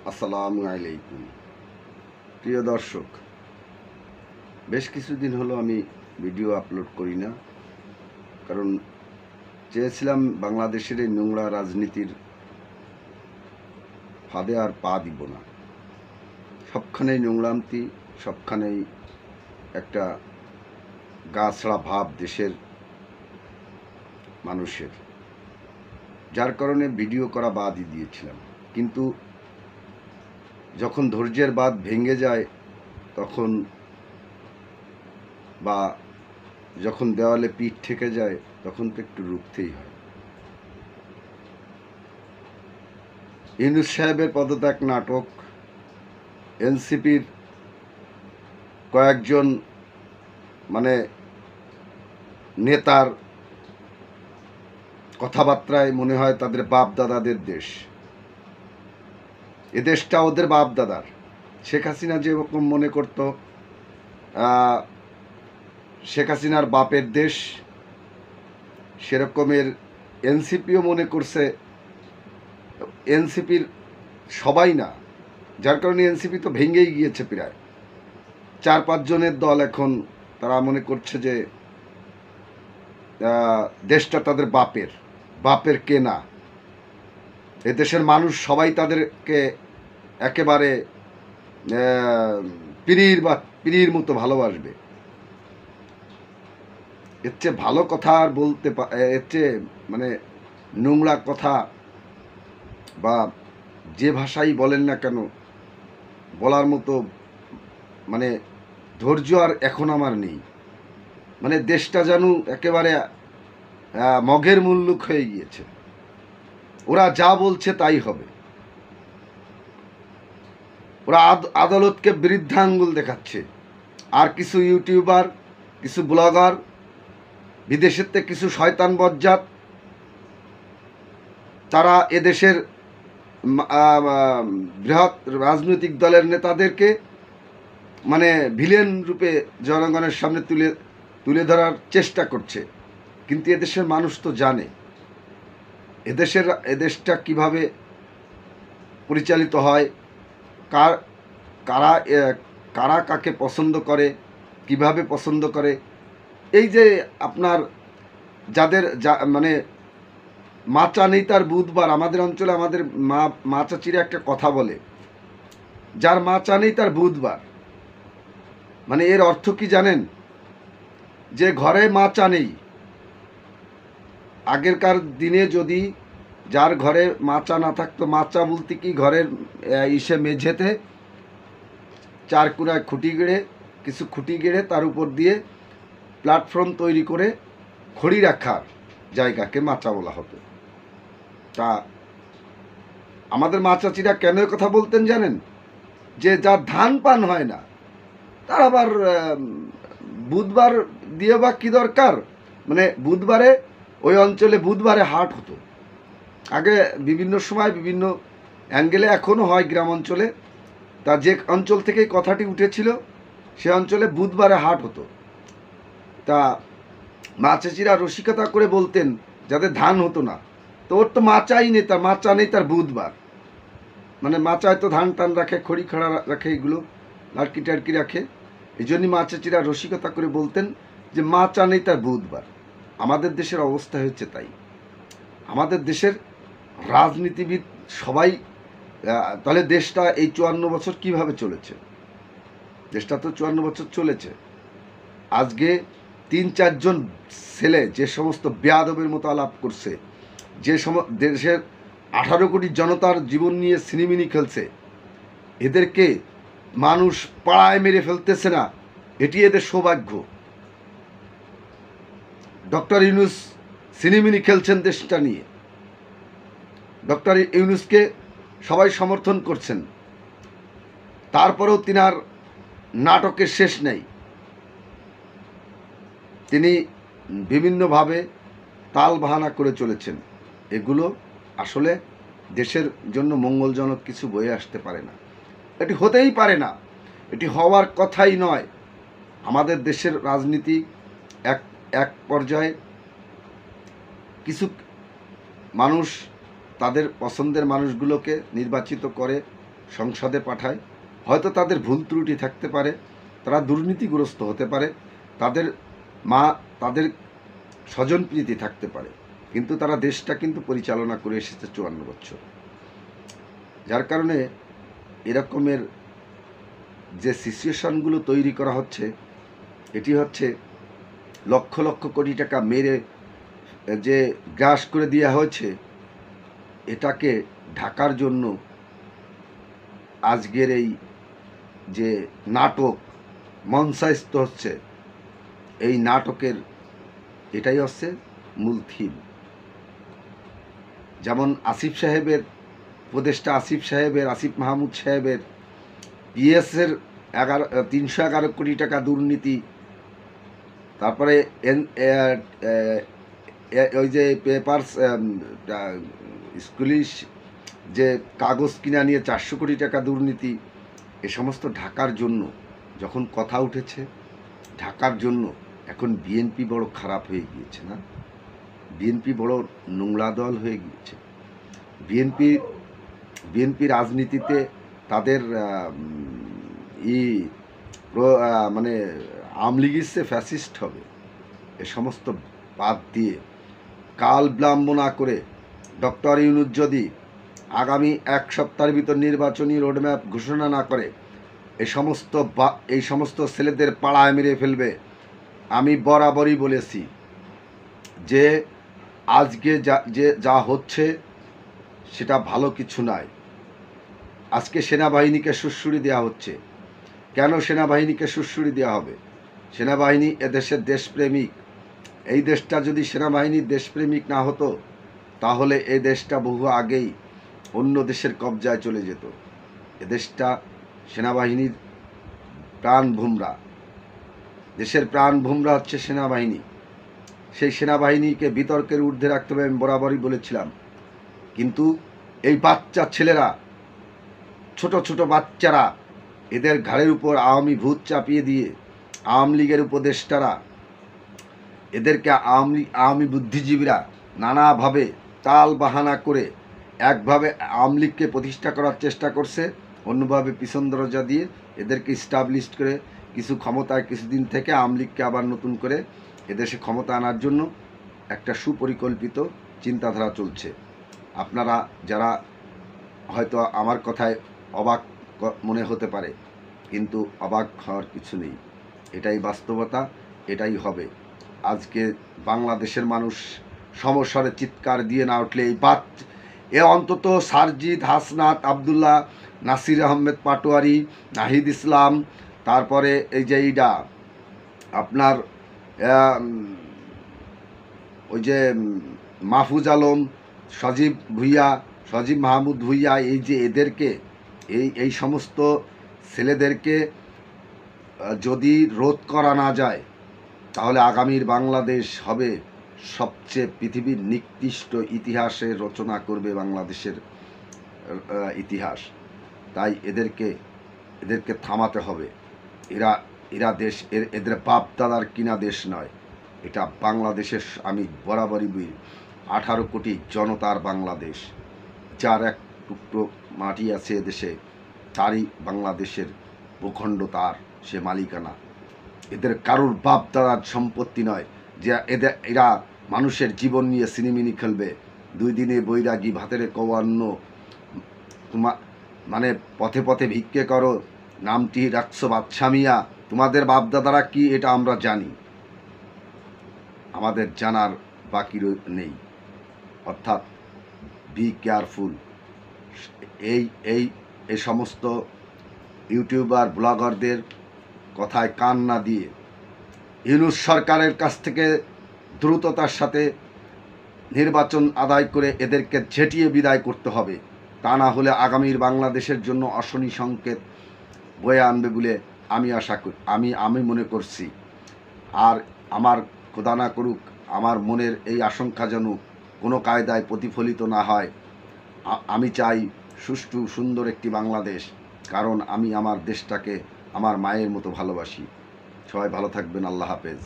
আসসালামু আলাইকুম। প্রিয় দর্শক, বেশ কিছুদিন হলো আমি ভিডিও আপলোড করি না, কারণ চেয়েছিলাম বাংলাদেশের এই নোংরা রাজনীতির ফাঁদে আর পা দিব না। সবখানেই নোংরামতি, সবখানেই একটা গা ছাড়া ভাব দেশের মানুষের, যার কারণে ভিডিও করা বাদই দিয়েছিলাম। কিন্তু যখন ধৈর্যের বাঁধ ভেঙে যায় তখন, বা যখন দেওয়ালে পিঠ ঠেকে যায় তখন তো একটু রুখতেই হয়। ইউনূস সাহেবের পদত্যাগ নাটক, এনসিপির কয়েকজন নেতার কথাবার্তায় মনে হয় তাদের বাপ দাদাদের দেশ। এ দেশটা ওদের বাপ দাদার। শেখ হাসিনা যেরকম মনে করত শেখ হাসিনার বাপের দেশ, সেরকমের এনসিপিও মনে করছে। এনসিপির সবাই না, যার কারণে এনসিপি তো ভেঙেই গিয়েছে। প্রায় 4-5 জনের দল এখন তারা মনে করছে যে দেশটা তাদের বাপের কেনা। এ দেশের মানুষ সবাই তাদেরকে একেবারে পীরির মতো ভালোবাসবে। এর চেয়ে ভালো কথা আর বলতে, এর চেয়ে নোংরা কথা বা যে ভাষাই বলেন না কেন বলার মতো ধৈর্য আর এখন আমার নেই। দেশটা যেন একেবারে মগের মুল্লুক হয়ে গিয়েছে। ওরা যা বলছে তাই হবে। ওরা আদালতকে বৃদ্ধাঙ্গুল দেখাচ্ছে। আর কিছু ইউটিউবার, কিছু ব্লগার, বিদেশের থেকে কিছু শয়তান বজ্জাত, তারা এদেশের বৃহৎ রাজনৈতিক দলের নেতাদেরকে ভিলেন রূপে জনগণের সামনে তুলে ধরার চেষ্টা করছে। কিন্তু এদেশের মানুষ তো জানে এদেশটা কিভাবে পরিচালিত হয়, কারা কাকে পছন্দ করে, কিভাবে পছন্দ করে। এই যে আপনার যাদের মাচা নেই তার বুধবার, আমাদের অঞ্চলে আমাদের মা চাচিরা একটা কথা বলে, যার মাচা নেই তার বুধবার। এর অর্থ কি জানেন? যে ঘরে মাচা নেই। আগেরকার দিনে যদি যার ঘরে মাচা না থাকতো, মাচা বলতে কি ঘরের মেঝেতে 4 কোণায় কিছু খুঁটি গেড়ে তার উপর দিয়ে প্ল্যাটফর্ম তৈরি করে খড়ি রাখার জায়গাকে মাচা বলা হতো। তা আমাদের মা চাচিরা কেন কথা বলতেন জানেন? যে যার ধান পান হয় না তার আবার বুধবার দিয়ে বা কী দরকার। বুধবারে ওই অঞ্চলে বুধবারে হাট হতো আগে, বিভিন্ন সময় বিভিন্ন অ্যাঙ্গেলে, এখনও হয় গ্রাম অঞ্চলে। তা যে অঞ্চল থেকে কথাটি উঠেছিল সে অঞ্চলে বুধবারে হাট হতো। তা মা চাচিরা রসিকতা করে বলতেন যাদের ধান হতো না, তো ওর তো মাচাই নেই, তার মাচা নেই তার বুধবার। মাচায় তো ধান টান রাখে, খড়ি খড়া রাখে, এগুলো লাড়কি টাড়কি রাখে। এই জন্যই মা চাচিরা রসিকতা করে বলতেন যে মাচা নেই তার বুধবার। আমাদের দেশের অবস্থা হচ্ছে তাই। আমাদের দেশের রাজনীতিবিদ সবাই, তাহলে দেশটা এই 54 বছর কিভাবে চলেছে? দেশটা তো 54 বছর চলেছে। আজকে 3-4 জন ছেলে যে সমস্ত বেয়াদবের মতো আলাপ করছে, যে দেশের 18 কোটি জনতার জীবন নিয়ে সিনেমিনি খেলছে, এদেরকে মানুষ পাড়ায় মেরে ফেলতেছে না, এটি এদের সৌভাগ্য। ডক্টর ইউনূস সিনেমিনি খেলছেন দেশটা নিয়ে। ডক্টর ইউনূসকে সবাই সমর্থন করছেন, তারপরেও তিনার নাটকের শেষ নেই। তিনি বিভিন্নভাবে তাল বাহানা করে চলেছেন। এগুলো আসলে দেশের জন্য মঙ্গলজনক কিছু বয়ে আসতে পারে না। এটি হতেই পারে না, এটি হওয়ার কথাই নয়। আমাদের দেশের রাজনীতি এক পর্যায়ে কিছু মানুষ তাদের পছন্দের মানুষগুলোকে নির্বাচিত করে সংসদে পাঠায়। হয়তো তাদের ভুল ত্রুটি থাকতে পারে, তারা দুর্নীতিগ্রস্ত হতে পারে, তাদের স্বজনপ্রীতি থাকতে পারে, কিন্তু তারা দেশটা কিন্তু পরিচালনা করে এসেছে 54 বছর। যার কারণে এরকমের যে সিচুয়েশনগুলো তৈরি করা হচ্ছে, এটি হচ্ছে লক্ষ লক্ষ কোটি টাকা মেরে যে গ্রাস করে দেওয়া হয়েছে, এটাকে ঢাকার জন্য আজকের এই যে নাটক মঞ্চায়িত হচ্ছে, এই নাটকের এটাই হচ্ছে মূল থিম। যেমন আসিফ সাহেবের উপদেষ্টা আসিফ মাহমুদ সাহেবের পিএসের 311 কোটি টাকা দুর্নীতি, তারপরে ওই যে পেপারস স্কুলিশ যে কাগজ কিনা নিয়ে 400 কোটি টাকা দুর্নীতি, এ সমস্ত ঢাকার জন্য যখন কথা উঠেছে, ঢাকার জন্য এখন বিএনপি বড় খারাপ হয়ে গিয়েছে না? বিএনপি বড় নোংরা দল হয়ে গিয়েছে। বিএনপি রাজনীতিতে তাদের মানে আওয়ামী লীগ ইসে ফ্যাসিস্ট হবে। এ সমস্ত বাদ দিয়ে কাল বিলম্ব না করে ডক্টর ইউনূস যদি আগামী 1 সপ্তাহের ভিতর নির্বাচনী রোডম্যাপ ঘোষণা না করে, এই সমস্ত ছেলেদের পাড়ায় মেরে ফেলবে। আমি বরাবরই বলেছি যে আজকে যা হচ্ছে সেটা ভালো কিছু নয়। আজকে সেনাবাহিনীকে সুড়সুড়ি দেওয়া হচ্ছে। কেন সেনাবাহিনীকে সুড়সুড়ি দেওয়া হবে? সেনাবাহিনী এদেশের দেশপ্রেমিক। এই দেশটা যদি সেনাবাহিনীর দেশপ্রেমিক না হতো, তাহলে এই দেশটা বহু আগেই অন্য দেশের কবজায় চলে যেত। এদেশটা সেনাবাহিনীর প্রাণভূমরা, দেশের প্রাণভূমরা হচ্ছে সেনাবাহিনী। সেই সেনাবাহিনীকে বিতর্কের ঊর্ধ্বে রাখতে হবে, আমি বরাবরই বলেছিলাম। কিন্তু এই বাচ্চা ছেলেরা, ছোট ছোট বাচ্চারা, এদের ঘাড়ের উপর আওয়ামী ভূত চাপিয়ে দিয়ে আওয়ামী লীগের উপদেষ্টারা, এদেরকে আওয়ামী বুদ্ধিজীবীরা নানাভাবে তাল বাহানা করে একভাবে আওয়ামী লীগকে প্রতিষ্ঠা করার চেষ্টা করছে, অন্যভাবে পিছন দরজা দিয়ে এদেরকে স্টাবলিশ করে কিছু ক্ষমতায় কিছুদিন থেকে আওয়ামী লীগকে আবার নতুন করে এদেশে ক্ষমতা আনার জন্য একটা সুপরিকল্পিত চিন্তাধারা চলছে। আপনারা যারা হয়তো আমার কথায় অবাক মনে হতে পারে, কিন্তু অবাক হওয়ার কিছু নেই। এটাই বাস্তবতা, এটাই হবে। আজকে বাংলাদেশের মানুষ সমস্বরে চিৎকার দিয়ে না উঠলে অন্তত সারজিদ, হাসনাত, আবদুল্লাহ, নাসির আহমেদ পাটোয়ারি, নাহিদ ইসলাম, তারপরে এই যে আপনার ওই যে মাহফুজ আলম, সজীব মাহমুদ ভুইয়া, এই যে এদেরকে এই সমস্ত ছেলেদেরকে যদি রোধ করা না যায়, তাহলে আগামীর বাংলাদেশ হবে সবচেয়ে পৃথিবীর নিকৃষ্ট ইতিহাসে রচনা করবে বাংলাদেশের ইতিহাস। তাই এদেরকে থামাতে হবে। এরা দেশ এদের বাপ দাদার কিনা দেশ নয়, এটা বাংলাদেশের, আমি বরাবরই বলি, 18 কোটি জনতার বাংলাদেশ। যার এক টুকরো মাটি আছে এদেশে, তারই বাংলাদেশের ভূখণ্ড, তার সে মালিকানা। এদের কারোর বাপ দাদার সম্পত্তি নয় যে এরা মানুষের জীবন নিয়ে সিনেমিনি খেলবে। 2 দিনে বৈরাগী, ভাতের কওয়ান্ন, মানে পথে পথে ভিক্ষে করো, নামটি রাখছো বাদশা মিয়া। তোমাদের বাপ দাদারা কি এটা আমরা জানি, আমাদের জানার বাকি নেই। অর্থাৎ বি কেয়ারফুল। এই সমস্ত ইউটিউবার ব্লগারদের কথায় কান না দিয়ে ইউনূস সরকারের কাছ থেকে দ্রুততার সাথে নির্বাচন আদায় করে এদেরকে ঝেঁটিয়ে বিদায় করতে হবে। তা না হলে আগামীর বাংলাদেশের জন্য অশনি সংকেত বয়ে আনবে বলে আমি আশা করি, আমি মনে করছি। আর আমার খোদা না করুক, আমার মনের এই আশঙ্কা যেন কোনো কায়দায় প্রতিফলিত না হয়। আমি চাই সুষ্ঠু সুন্দর একটি বাংলাদেশ, কারণ আমি আমার দেশটাকে আমার মায়ের মতো ভালোবাসি। সবাই ভালো থাকবেন। আল্লাহ হাফেজ।